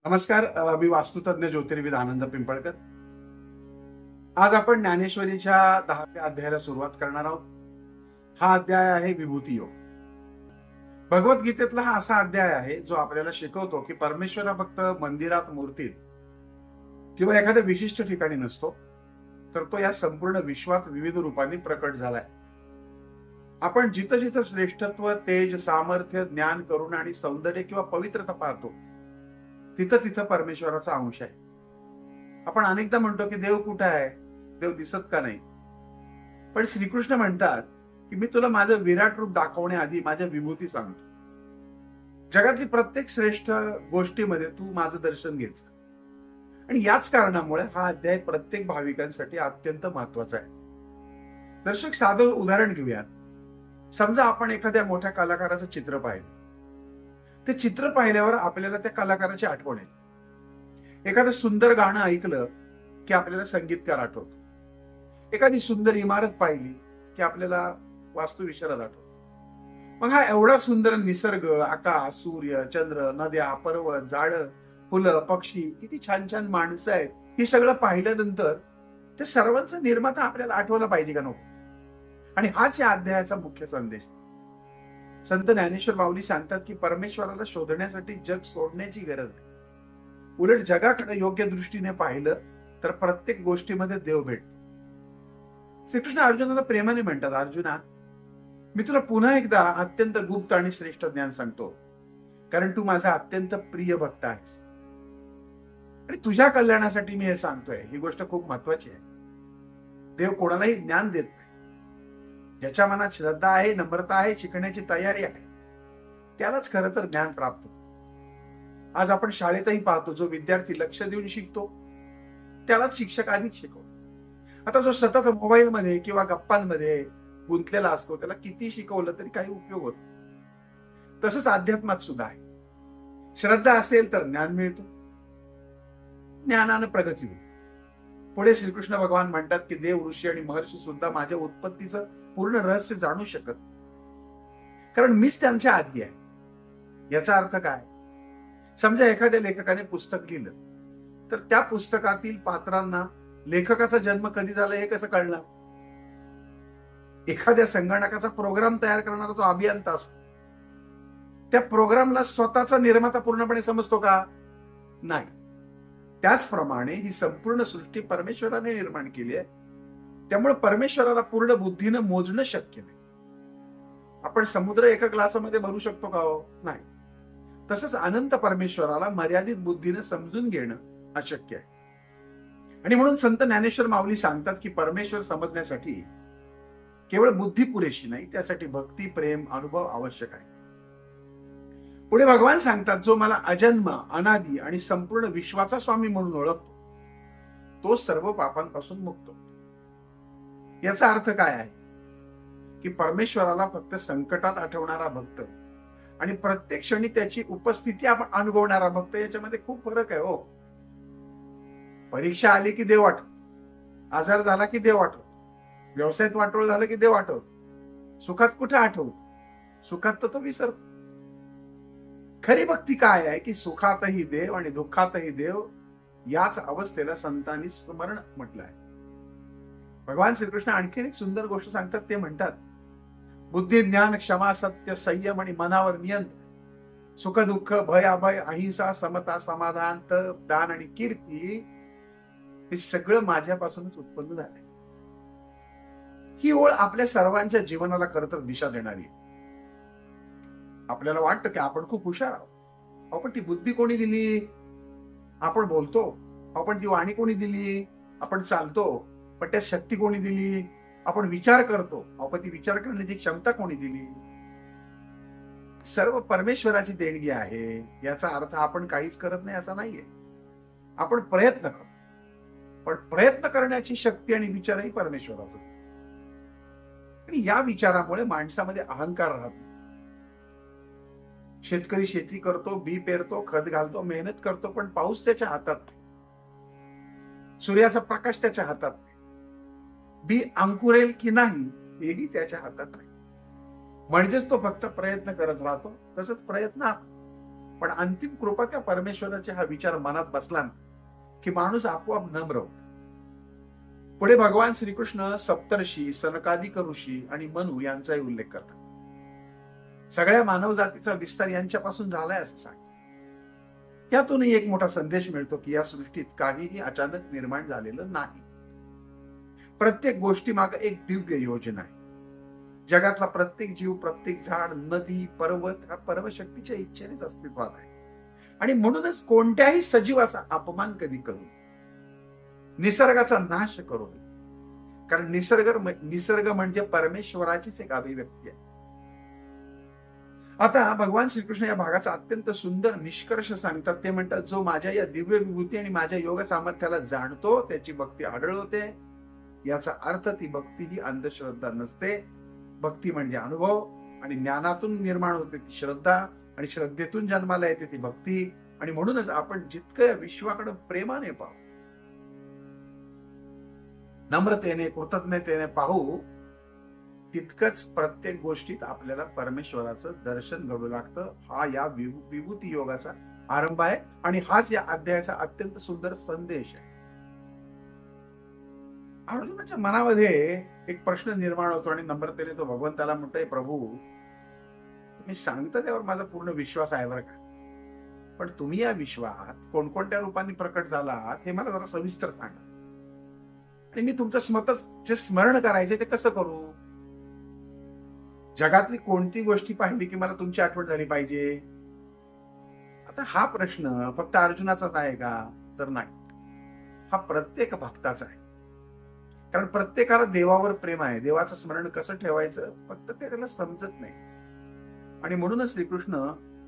नमस्कार. मी वास्तुतज्ञ ज्योतिर्विद आनंद पिंपळकर. आज आपण ज्ञानेश्वरीच्या 10व्या अध्यायाला सुरुवात करणार आहोत. हा अध्याय आहे विभूती योग. भगवद्गीतेतला हा असा अध्याय आहे जो आपल्याला शिकवतो की परमेश्वर हा फक्त मंदिरात, मूर्तीत किंवा एखाद्या विशिष्ट ठिकाणी नसतो, तर तो या संपूर्ण विश्वात विविध रूपांनी प्रकट झालाय. आपण जिथं जिथं श्रेष्ठत्व, तेज, सामर्थ्य, ज्ञान, करुणा आणि सौंदर्य किंवा पवित्रता पाहतो, तिथं तिथं परमेश्वराचा अंश आहे. आपण अनेकदा म्हणतो की देव कुठे आहे, देव दिसत का नाही. पण श्रीकृष्ण म्हणतात की मी तुला माझं विराट रूप दाखवण्याआधी माझ्या विभूती सांगतो. जगातली प्रत्येक श्रेष्ठ गोष्टीमध्ये तू माझं दर्शन घ्यायचं. आणि याच कारणामुळे हा अध्याय प्रत्येक भाविकांसाठी अत्यंत महत्वाचा आहे. दर्शक, साधं उदाहरण घेऊया. समजा आपण एखाद्या मोठ्या कलाकाराचं चित्र पाहिलं. ते चित्र पाहिल्यावर आपल्याला त्या कलाकाराची आठवण येते. एखादं सुंदर गाणं ऐकलं की आपल्याला संगीतकार आठवतो. एखादी सुंदर इमारत पाहिली की आपल्याला वास्तुविशारद आठवतो. मग हा एवढा सुंदर निसर्ग, आकाश, सूर्य, चंद्र, नद्या, पर्वत, झाडं, फुलं, पक्षी, किती छान छान माणसं आहेत, हे सगळं पाहिल्यानंतर ते सर्वांचा निर्माता आपल्याला आठवला पाहिजे का नको. आणि हाच या अध्यायाचा मुख्य संदेश. संत ज्ञानेश्वर माऊली सांगतात की परमेश्वराला शोधण्यासाठी जग सोडण्याची गरज नाही. उलट जगाकडे योग्य दृष्टीने पाहिलं तर प्रत्येक गोष्टीमध्ये देव भेटतो. श्रीकृष्ण अर्जुनाला प्रेमाने म्हणतात, अर्जुना, मी तुला पुन्हा एकदा अत्यंत गुप्त आणि श्रेष्ठ ज्ञान सांगतो, कारण तू माझा अत्यंत प्रिय भक्त आहेस आणि तुझ्या कल्याणासाठी मी हे सांगतोय. ही गोष्ट खूप महत्वाची आहे. देव कोणालाही ज्ञान देत नाही. ज्याच्या मनात श्रद्धा आहे, नम्रता आहे, शिकण्याची तयारी आहे, त्यालाच खरं तर ज्ञान प्राप्त होतं. आज आपण शाळेतही पाहतो, जो विद्यार्थी लक्ष देऊन शिकतो त्यालाच शिक्षक अधिक शिकवतो. आता जो सतत मोबाईलमध्ये किंवा गप्पांमध्ये गुंतलेला असतो त्याला किती शिकवलं तरी काही उपयोग होत. तसंच अध्यात्मात सुद्धा आहे. श्रद्धा असेल तर ज्ञान मिळतं, ज्ञानानं प्रगती होते. पुढे श्रीकृष्ण भगवान म्हणतात की देव, ऋषी आणि महर्षी सुद्धा माझ्या उत्पत्तीचं पूर्ण रहस्य जाणू शकत, कारण मीच त्यांच्या आधी आहे. याचा अर्थ काय? समजा एखाद्या लेखकाने पुस्तक लिहिलं, तर त्या पुस्तकातील पात्रांना लेखकाचा जन्म कधी झाला हे कसं कळणार? एखाद्या संगणकाचा प्रोग्राम तयार करणारा जो अभियंता असतो, त्या प्रोग्रामला स्वतःचा निर्माता पूर्णपणे समजतो का? नाही. त्याचप्रमाणे ही संपूर्ण सृष्टी परमेश्वराने निर्माण केली आहे. त्यामुळे परमेश्वराला पूर्ण बुद्धीनं मोजणं शक्य नाही. आपण समुद्र एका ग्लासामध्ये भरू शकतो का? नाही. तसंच अनंत परमेश्वराला मर्यादित बुद्धीनं समजून घेणं अशक्य आहे. आणि म्हणून संत ज्ञानेश्वर माऊली सांगतात की परमेश्वर समजण्यासाठी केवळ बुद्धी पुरेशी नाही, त्यासाठी भक्ती, प्रेम, अनुभव आवश्यक आहे. पुढे भगवान सांगतात, जो मला अजन्म, अनादी आणि संपूर्ण विश्वाचा स्वामी म्हणून ओळखतो, तो सर्व पापांपासून मुक्त होतो. याचा अर्थ काय आहे? की परमेश्वराला फक्त संकटात आठवणारा भक्त आणि प्रत्येक क्षणी त्याची उपस्थिती आपण अनुभवणारा भक्त, याच्यामध्ये खूप फरक आहे हो. परीक्षा आली की देव आठवतो, आजार झाला की देव आठवतो, व्यवसायात वाटोळ झालं की देव आठवतो, सुखात कुठे आठवतो? सुखात तर तो विसरतो. खरी भक्ती काय आहे? की सुखातही देव आणि दुःखातही देव, याच अवस्थेला संतांनी स्मरण म्हटलं आहे. भगवान श्रीकृष्ण आणखीन एक सुंदर गोष्ट सांगतात. ते म्हणतात, बुद्धी, ज्ञान, क्षमा, सत्य, संयम आणि मनावर नियंत्रण, सुख, दुःख, भय, अभय, अहिंसा, समता, समाधान, तप, दान आणि कीर्ती, हे सगळं माझ्यापासूनच उत्पन्न झालंय. ही ओळ आपल्या सर्वांच्या जीवनाला खरं तर दिशा देणारी आहे. आपल्याला वाटतं की आपण खूप हुशार आहोत. आपण ती बुद्धी कोणी दिली? आपण बोलतो. आपण ती वाणी कोणी दिली? आपण चालतो. पण त्या शक्ती कोणी दिली? आपण विचार करतो. आपण ती विचार करण्याची क्षमता कोणी दिली? सर्व परमेश्वराची देणगी आहे. याचा अर्थ आपण काहीच करत नाही असा नाहीये. आपण प्रयत्न करतो, पण प्रयत्न करण्याची शक्ती आणि विचारही परमेश्वराचा. आणि या विचारामुळे माणसामध्ये अहंकार राहत नाही. शेतकरी शेती करतो, बी पेरतो, खत घालतो, मेहनत करतो, पण पाऊस त्याच्या हातात नाही. सूर्याचा प्रकाश त्याच्या हातात नाही. बी अंकुरेल की नाही हेही त्याच्या हातात नाही. म्हणजेच तो फक्त प्रयत्न करत राहतो. तसंच प्रयत्न पण अंतिम कृपा त्या परमेश्वराचा हा विचार मनात बसला ना, की माणूस आपोआप नम्र होतो. पुढे भगवान श्रीकृष्ण सप्तर्षी, सनकादिक ऋषी आणि मनु यांचाही उल्लेख करतात. सगळ्या मानव जातीचा विस्तार यांच्यापासून झालाय असं सांग. यातूनही एक मोठा संदेश मिळतो की या सृष्टीत काहीही अचानक निर्माण झालेलं नाही. प्रत्येक गोष्टी मागे एक दिव्य योजना आहे. जगातला प्रत्येक जीव, प्रत्येक झाड, नदी, पर्वत हा परमशक्तीच्या इच्छेनेच अस्तित्वात आहे. आणि म्हणूनच कोणत्याही सजीवाचा अपमान कधी करू नये. निसर्गाचा नाश करू नये. कारण निसर्ग म्हणजे परमेश्वराचीच एक अभिव्यक्ती आहे. आता भगवान श्रीकृष्ण या भागाचा अत्यंत सुंदर निष्कर्ष सांगतात. ते म्हणतात, जो माझ्या या दिव्य विभूती आणि माझ्या योग सामर्थ्याला जाणतो त्याची भक्ती आढळते. याचा अर्थ ती भक्ती ही अंधश्रद्धा नसते. भक्ती म्हणजे अनुभव, आणि ज्ञानातून निर्माण होते ती श्रद्धा, आणि श्रद्धेतून जन्माला येते ती भक्ती. आणि म्हणूनच आपण जितकं या विश्वाकडे प्रेमाने पाहू, नम्रतेने, कृतज्ञतेने पाहू, तितकंच प्रत्येक गोष्टीत आपल्याला परमेश्वराचं दर्शन घडू लागतं. हा या विभूती योगाचा आरंभ आहे आणि हाच या अध्यायाचा अत्यंत सुंदर संदेश आहे. अर्जुनाच्या मनामध्ये एक प्रश्न निर्माण होतो आणि नम्रतेने तो भगवंताला म्हणतोय, प्रभू मी सांगतो त्यावर माझा पूर्ण विश्वास आहे बरं का, पण तुम्ही या विश्वात कोणकोणत्या रूपाने प्रकट झालात हे मला जरा सविस्तर सांगा. आणि मी तुमचं जे स्मरण करायचे ते कसं करू? जगातली कोणती गोष्टी पाहिली की मला तुमची आठवण झाली पाहिजे? आता हा प्रश्न फक्त अर्जुनाचाच आहे का? तर नाही, हा प्रत्येक भक्ताचा आहे. कारण प्रत्येकाला देवावर प्रेम आहे. देवाचं स्मरण कसं ठेवायचं फक्त ते त्याला समजत नाही. आणि म्हणूनच श्रीकृष्ण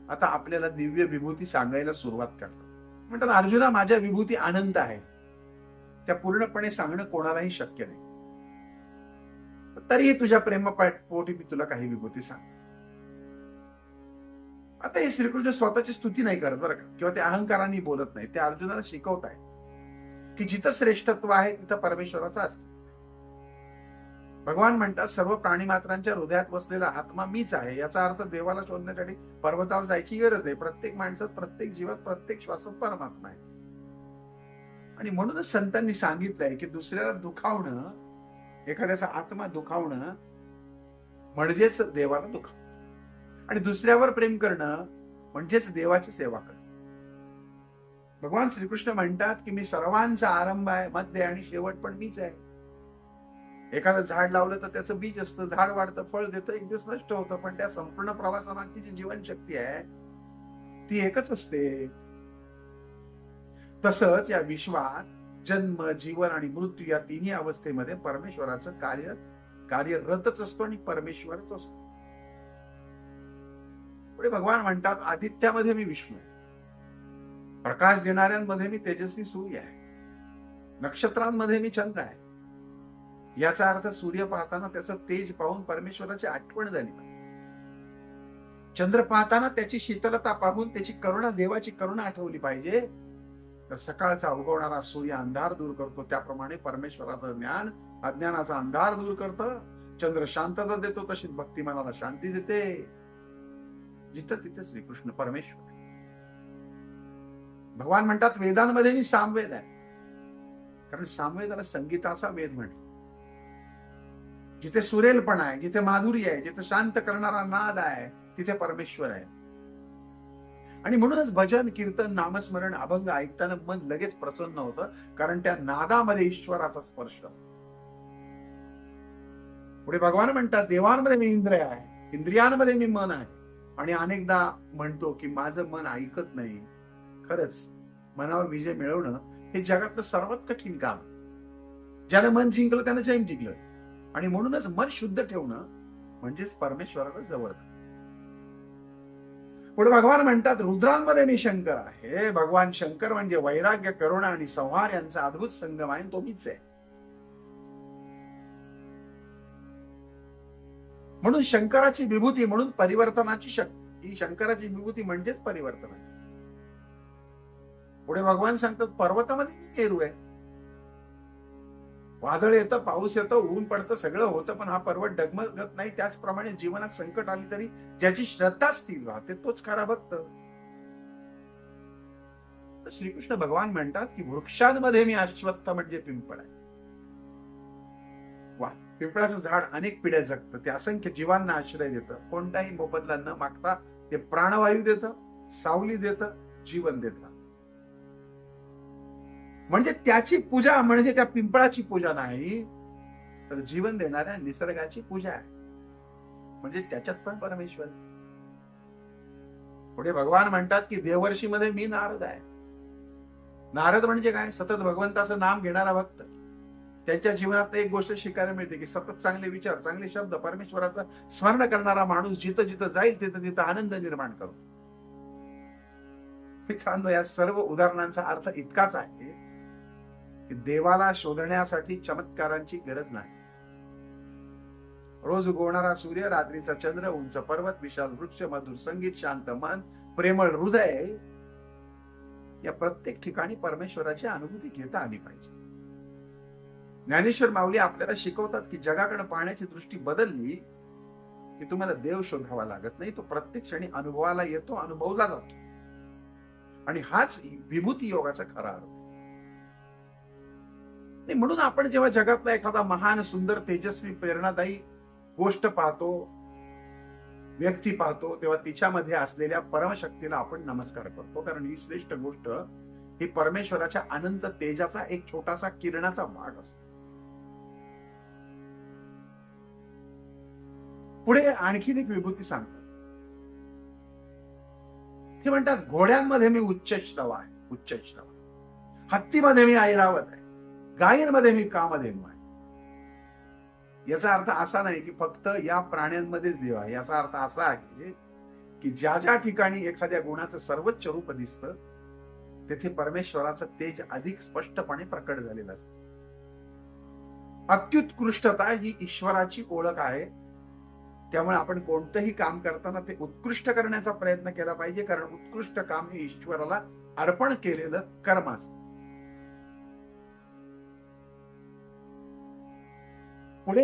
आता आपल्याला दिव्य विभूती सांगायला सुरुवात करतात. म्हणतात, अर्जुना माझ्या विभूती अनंत आहेत. त्या पूर्णपणे सांगणं कोणालाही शक्य नाही. तरीही तुझ्या प्रेमपोटी मी तुला काही विभूती सांगतो. आता हे श्रीकृष्ण स्वतःची स्तुती नाही करत बरं का, किंवा ते अहंकाराने बोलत नाही. ते अर्जुनाला शिकवत आहे की जिथं श्रेष्ठत्व आहे तिथं परमेश्वराचं असतं. भगवान म्हणतात, सर्व प्राणी मात्रांच्या हृदयात बसलेला आत्मा मीच आहे. याचा अर्थ देवाला शोधण्यासाठी पर्वतावर जायची गरज नाही. प्रत्येक माणसात, प्रत्येक जीवात, प्रत्येक श्वासात परमात्मा आहे. आणि म्हणूनच संतांनी सांगितलंय की दुसऱ्याला दुखावणं, एखाद्याचा आत्मा दुखावणं म्हणजेच देवाला दुखावणं, आणि दुसऱ्यावर प्रेम करणं म्हणजेच देवाची सेवा करणं. भगवान श्रीकृष्ण म्हणतात की मी सर्वांचा आरंभ आहे, मध्य आणि शेवट पण मीच आहे. एखादं झाड लावलं तर त्याचं बीज असतं, झाड वाढतं, फळ देतं, एक दिवस नष्ट होतं, पण त्या संपूर्ण प्रवासामागची जी जीवनशक्ती आहे ती एकच असते. तसंच या विश्वात जन्म, जीवन आणि मृत्यू या तिन्ही अवस्थेमध्ये परमेश्वराचं कार्यरतच असतो आणि परमेश्वरच असतो. पुढे भगवान म्हणतात, आदित्यामध्ये मी विष्णू आहे, प्रकाश देणाऱ्यांमध्ये मी तेजस्वी सूर्य आहे, नक्षत्रांमध्ये मी चंद्र आहे. याचा अर्थ सूर्य पाहताना त्याचं तेज पाहून परमेश्वराची आठवण झाली पाहिजे. चंद्र पाहताना त्याची शीतलता पाहून त्याची करुणा, देवाची करुणा आठवली पाहिजे. तर सकाळचा उगवणारा सूर्य अंधार दूर करतो, त्याप्रमाणे परमेश्वराचं ज्ञान अज्ञानाचा अंधार दूर करतं. चंद्र शांतता देतो, तशीच भक्ती मनाला शांती देते. जिथं तिथे श्रीकृष्ण परमेश्वर आहे. भगवान म्हणतात, वेदांमध्ये मी सामवेद आहे, कारण सामवेदाला संगीताचा वेद म्हणतात. जिथे सुरेलपणा आहे, जिथे माधुर्य आहे, जिथे शांत करणारा नाद आहे, तिथे परमेश्वर आहे. आणि म्हणूनच भजन, कीर्तन, नामस्मरण, अभंग ऐकताना मन लगेच प्रसन्न होतं, कारण त्या नादामध्ये ईश्वराचा स्पर्श असतो. पुढे भगवान म्हणतात, देवांमध्ये मी इंद्रिय आहे, इंद्रियांमध्ये मी मन आहे. आणि अनेकदा म्हणतो की माझं मन ऐकत नाही. खरंच मनावर विजय मिळवणं हे जगातलं सर्वात कठीण काम. ज्यानं मन जिंकलं त्यानं जैन जिंकलं. आणि म्हणूनच मन शुद्ध ठेवणं म्हणजेच परमेश्वराला जवळ. पुढे भगवान म्हणतात, रुद्रांमध्ये मी शंकर आहे. भगवान शंकर म्हणजे वैराग्य, करुणा आणि संहार यांचा अद्भुत संगम आहे, तो मीच आहे. म्हणून शंकराची विभूती म्हणून परिवर्तनाची शक्ती, ही शंकराची विभूती म्हणजेच परिवर्तनाची. पुढे भगवान सांगतात, पर्वतामध्ये मी मेरू आहे. वादळ येतं, पाऊस येतो, ऊन पडतं, सगळं होतं, पण हा पर्वत डगमगत नाही. त्याचप्रमाणे जीवनात संकट आली तरी ज्याची श्रद्धा स्थिर राहते तोच खरा भक्त. तर श्रीकृष्ण भगवान म्हणतात की वृक्षांमध्ये मी अश्वत्थ म्हणजे पिंपळ आहे. वा, पिंपळाचं झाड अनेक पिढ्या जगतं, ते असंख्य जीवांना आश्रय देतं, कोणताही मोबदला न मागता ते प्राणवायू देतं, सावली देतं, जीवन देतं. म्हणजे त्याची पूजा म्हणजे त्या पिंपळाची पूजा नाही, तर जीवन देणाऱ्या निसर्गाची पूजा आहे. म्हणजे त्याच्यात पण परमेश्वर. पुढे भगवान म्हणतात की देवर्षी मध्ये मी नारद आहे. नारद म्हणजे काय? सतत भगवंताचं नाम घेणारा भक्त. त्यांच्या जीवनात एक गोष्ट शिकायला मिळते की सतत चांगले विचार, चांगले शब्द, परमेश्वराचं स्मरण करणारा माणूस जिथं जिथं जाईल तिथं तिथं आनंद निर्माण करतो. मित्रांनो, या सर्व उदाहरणांचा अर्थ इतकाच आहे की देवाला शोधण्यासाठी चमत्कारांची गरज नाही. रोज उगवणारा सूर्य, रात्रीचा चंद्र, उंच पर्वत, विशाल वृक्ष, मधुर संगीत, शांत मन, प्रेमळ हृदय, या प्रत्येक ठिकाणी परमेश्वराची अनुभूती घेता आली पाहिजे. ज्ञानेश्वर माऊली आपल्याला शिकवतात की जगाकडे पाहण्याची दृष्टी बदलली की तुम्हाला देव शोधावा लागत नाही, तो प्रत्येक क्षणी अनुभवाला येतो, अनुभवला जातो. आणि हाच विभूती योगाचा खरा अर्थ. म्हणून आपण जेव्हा जगातला एखादा महान, सुंदर, तेजस्वी, प्रेरणादायी गोष्ट पाहतो, व्यक्ती पाहतो, तेव्हा तिच्यामध्ये असलेल्या परमशक्तीला आपण नमस्कार करतो, कारण ही श्रेष्ठ गोष्ट ही परमेश्वराच्या अनंत तेजाचा एक छोटासा किरणाचा भाग असतो. पुढे आणखीन एक विभूती सांगतात. ते म्हणतात घोड्यांमध्ये मी उच्चश्रव आहे, उच्चश्रव. हत्तीमध्ये मी ऐरावत आहे, गायींमध्ये मी कामधेनू आहे. याचा अर्थ असा नाही की फक्त या प्राण्यांमध्येच देव आहे. याचा अर्थ असा आहे की ज्या ज्या ठिकाणी एखाद्या गुणाचं सर्वोच्च रूप दिसतं तेथे परमेश्वराचं तेज अधिक स्पष्टपणे प्रकट झालेलं असतं. अत्युत्कृष्टता ही ईश्वराची ओळख आहे. त्यामुळे आपण कोणतंही काम करताना ते उत्कृष्ट करण्याचा प्रयत्न केला पाहिजे, कारण उत्कृष्ट काम हे ईश्वराला अर्पण केलेलं कर्म असतं. पुढे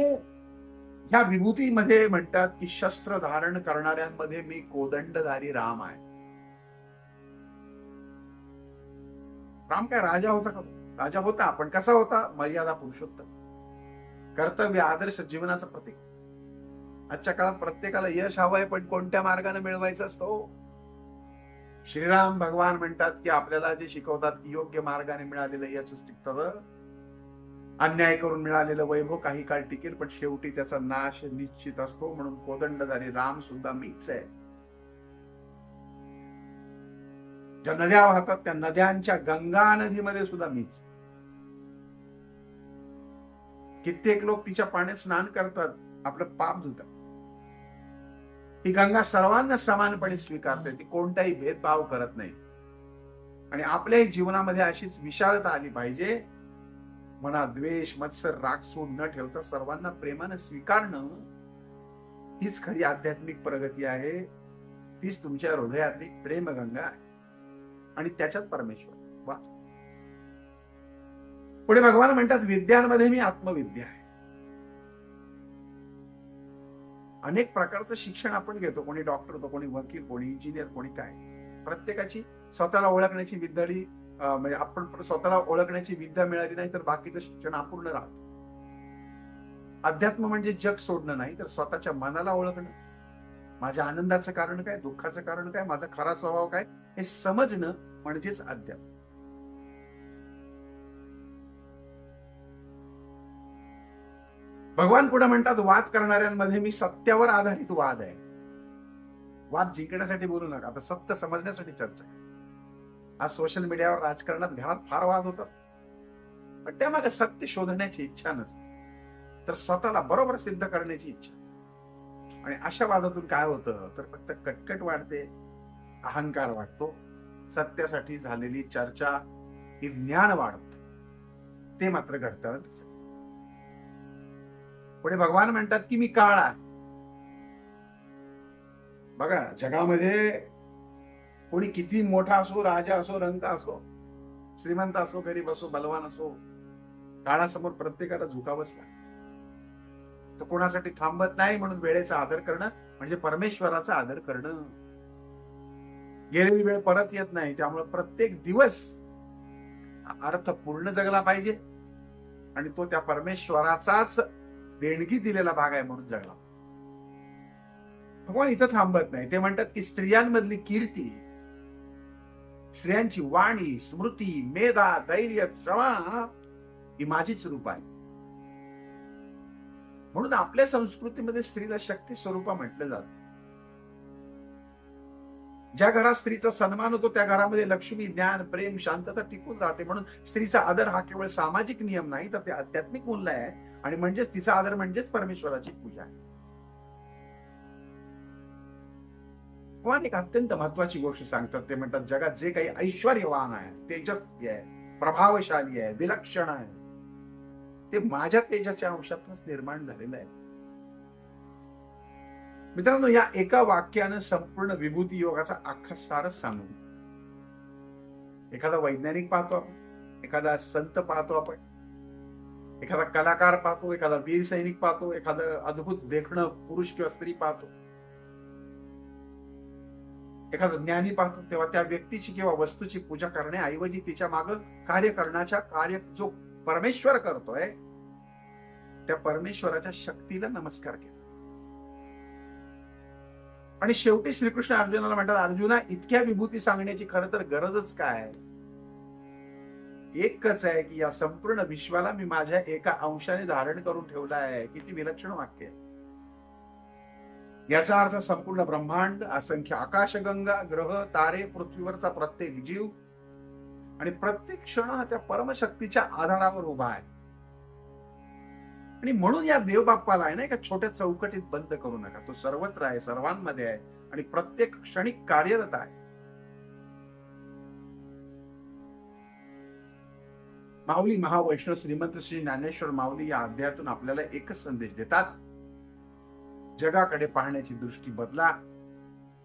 ह्या विभूतीमध्ये म्हणतात की शस्त्र धारण करणाऱ्यांमध्ये मी कोदंडधारी राम आहे. राम काय राजा होता का? राजा होता, पण कसा होता? मर्यादा पुरुषोत्तम, कर्तव्य, आदर्श जीवनाचं प्रतीक. आजच्या काळात प्रत्येकाला यश हवंय, पण कोणत्या मार्गाने मिळवायचं असतो? श्रीराम भगवान म्हणतात की आपल्याला जे शिकवतात की योग्य मार्गाने मिळालेलं यश टिकतं, अन्याय करून मिळालेलं वैभव काही काळ टिकेल, पण शेवटी त्याचा नाश निश्चित असतो. म्हणून कोदंडधारी राम सुद्धा मीच आहे. ज्या नद्या वाहतात त्या नद्यांच्या गंगा नदीमध्ये सुद्धा मीच. कित्येक लोक तिच्या पाण्यात स्नान करतात, आपलं पाप धुतात. ही गंगा सर्वांना समानपणे स्वीकारते, ती कोणताही भेदभाव करत नाही. आणि आपल्याही जीवनामध्ये अशीच विशालता आली पाहिजे. मनात द्वेष, मत्सर, राग सूड न ठेवता सर्वांना प्रेमानं स्वीकारणं हीच खरी आध्यात्मिक प्रगती आहे. तीच तुमच्या हृदयातली प्रेमगंगा आहे आणि त्याच्यात परमेश्वर. वा. पुढे भगवान म्हणतात विद्यांमध्ये मी आत्मविद्या आहे. अनेक प्रकारचं शिक्षण आपण घेतो, कोणी डॉक्टर होतो, कोणी वकील, कोणी इंजिनियर, कोणी काय. प्रत्येकाची स्वतःला ओळखण्याची विद्याळी म्हणजे आपण स्वतःला ओळखण्याची विद्या मिळाली नाही तर बाकीचं शिक्षण अपूर्ण राहत. अध्यात्म म्हणजे जग सोडणं नाही, तर स्वतःच्या मनाला ओळखणं, माझ्या आनंदाचं कारण काय, दुःखाचं कारण काय, माझा खरा स्वभाव काय, हे समजणं म्हणजेच अध्यात्म. भगवान पुढे म्हणतात वाद करणाऱ्यांमध्ये मी सत्यावर आधारित वाद आहे. वाद जिंकण्यासाठी बोलू नका, आता सत्य समजण्यासाठी चर्चा आहे. आज सोशल मीडियावर, राजकारणात, घरात फार वाद होतात, पण त्यामागे सत्य शोधण्याची इच्छा नसते, तर स्वतःला बरोबर सिद्ध करण्याची इच्छा असते. आणि अशा वादातून काय होतं तर फक्त कटकट वाढते, अहंकार वाढतो. सत्यासाठी झालेली चर्चा ही ज्ञान वाढत, ते मात्र घडताना दिसत. पुढे भगवान म्हणतात की मी काळ आहे. बघा, जगामध्ये कोणी किती मोठा असो, राजा असो, रंग असो, श्रीमंत असो, गरीब असो, बलवान असो, काळासमोर प्रत्येकाला झुकावंच लागतं. तो कोणासाठी थांबत नाही. म्हणून वेळेचा आदर करणं म्हणजे परमेश्वराचा आदर करणं. गेलेली वेळ परत येत नाही, त्यामुळे प्रत्येक दिवस हा अर्थ पूर्ण जगला पाहिजे आणि तो त्या परमेश्वराचाच देणगी दिलेला भाग आहे म्हणून जगला. भगवान इथं थांबत नाही. ते म्हणतात की स्त्रियांमधली कीर्ती, स्त्रियांची वाणी, स्मृती, मेधा, धैर्य, क्षमा ही माझीच रूप आहे. म्हणून आपल्या संस्कृतीमध्ये स्त्रीला शक्ती स्वरूपा म्हटलं जातं. ज्या घरात स्त्रीचा सन्मान होतो त्या घरामध्ये लक्ष्मी, ज्ञान, प्रेम, शांतता टिकून राहते. म्हणून स्त्रीचा आदर हा केवळ सामाजिक नियम नाही, तर ते आध्यात्मिक मूल्य आहे आणि म्हणजेच तिचा आदर म्हणजेच परमेश्वराची पूजा आहे. भगवान एक अत्यंत महत्वाची गोष्ट सांगतात. ते म्हणतात जगात जे काही ऐश्वर्यवान आहे, तेजस्वी आहे, प्रभावशाली आहे, विलक्षण आहे, ते माझ्या तेजाच्या अंशातूनच निर्माण झालेलं आहे. मित्रांनो, या एका वाक्यानं संपूर्ण विभूती योगाचा अख्खा सारच सांगू. एखादा वैज्ञानिक पाहतो आपण, एखादा संत पाहतो आपण, एखादा कलाकार पाहतो, एखादा वीर सैनिक पाहतो, एखादं अद्भुत देखणं पुरुष किंवा स्त्री पाहतो, एखादा ज्ञानी पाहतो, तेव्हा त्या व्यक्तीची किंवा वस्तूची पूजा करण्याऐवजी तिच्या मागे कार्य जो परमेश्वर करतोय त्या परमेश्वराच्या शक्तीला नमस्कार केला. आणि शेवटी श्रीकृष्ण अर्जुनाला म्हणतात, अर्जुना, इतक्या विभूती सांगण्याची खरं तर गरजच काय? एकच आहे की या संपूर्ण विश्वाला मी माझ्या एका अंशाने धारण करून ठेवला आहे. किती विलक्षण वाक्य आहे. याचा अर्थ संपूर्ण ब्रह्मांड, असंख्य आकाशगंगा, ग्रह, तारे, पृथ्वीवरचा प्रत्येक जीव आणि प्रत्येक क्षण हा त्या परमशक्तीच्या आधारावर उभा आहे. आणि म्हणून या देवबाप्पाला आहे ना एका छोट्या चौकटीत बंद करू नका. तो सर्वत्र आहे, सर्वांमध्ये आहे आणि प्रत्येक क्षणी कार्यरत आहे. माऊली महावैष्णव श्रीमंत श्री ज्ञानेश्वर माऊली या अध्यायातून आपल्याला एकच संदेश देतात. जगाकडे पाहण्याची दृष्टी बदला.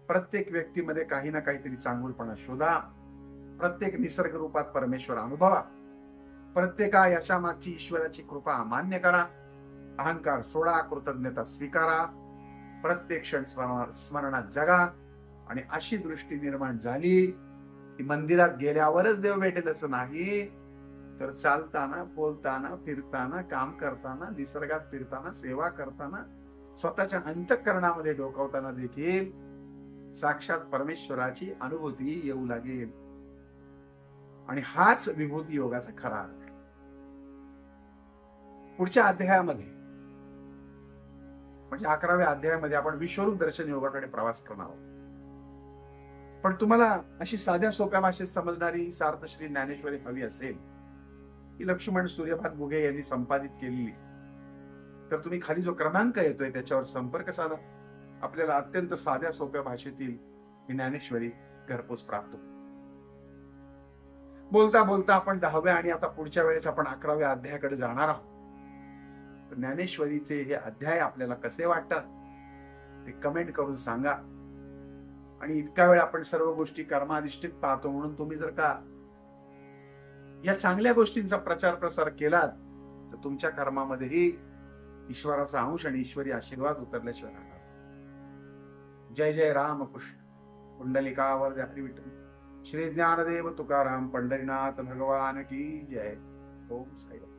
प्रत्येक व्यक्तीमध्ये काही ना काहीतरी चांगुलपणा शोधा. प्रत्येक निसर्ग रूपात परमेश्वर अनुभवा. प्रत्येका याच्या मागची ईश्वराची कृपा मान्य करा. अहंकार सोडा, कृतज्ञता स्वीकारा. प्रत्येक क्षण स्मरणात जगा. आणि अशी दृष्टी निर्माण झाली की मंदिरात गेल्यावरच देव भेटेल असं नाही, तर चालताना, बोलताना, फिरताना, काम करताना, निसर्गात फिरताना, सेवा करताना, स्वतःच्या अंतःकरणामध्ये डोकावताना देखील साक्षात परमेश्वराची अनुभूती येऊ लागेल. आणि हाच विभूती योगाचा खरा अर्थ आहे. पुढच्या अध्यायामध्ये म्हणजे 11व्या अध्यायामध्ये आपण विश्वरूप दर्शन योगाकडे प्रवास करणार आहोत. पण तुम्हाला अशी साध्या सोप्या भाषेत समजणारी सार्थ श्री ज्ञानेश्वरी हवी असेल की लक्ष्मण सूर्यभान बुगे यांनी संपादित केलेली, तर तुम्ही खाली जो क्रमांक येतोय त्याच्यावर संपर्क साधा. आपल्याला अत्यंत साध्या सोप्या भाषेतील ज्ञानेश्वरी घरपोच प्राप्त होईल. बोलता बोलता आपण 10व्या आणि आता पुढच्या वेळेस आपण 11व्या अध्यायाकडे जाणार आहोत. ज्ञानेश्वरीचे हे अध्याय आपल्याला कसे वाटतात ते कमेंट करून सांगा. आणि इतका वेळ आपण सर्व गोष्टी कर्माधिष्ठित पाहतो म्हणून तुम्ही जर का या चांगल्या गोष्टींचा प्रचार प्रसार केलात तर तुमच्या कर्मामध्येही ईश्वराचा अंश आणि ईश्वरी आशीर्वाद उतरल्याशिवाय राहणार. जय जय राम कृष्ण. पुंडलिकावर व्यापी विठ्ठल. श्री ज्ञानदेव तुकाराम पंढरीनाथ भगवान की जय. ओम साईराम.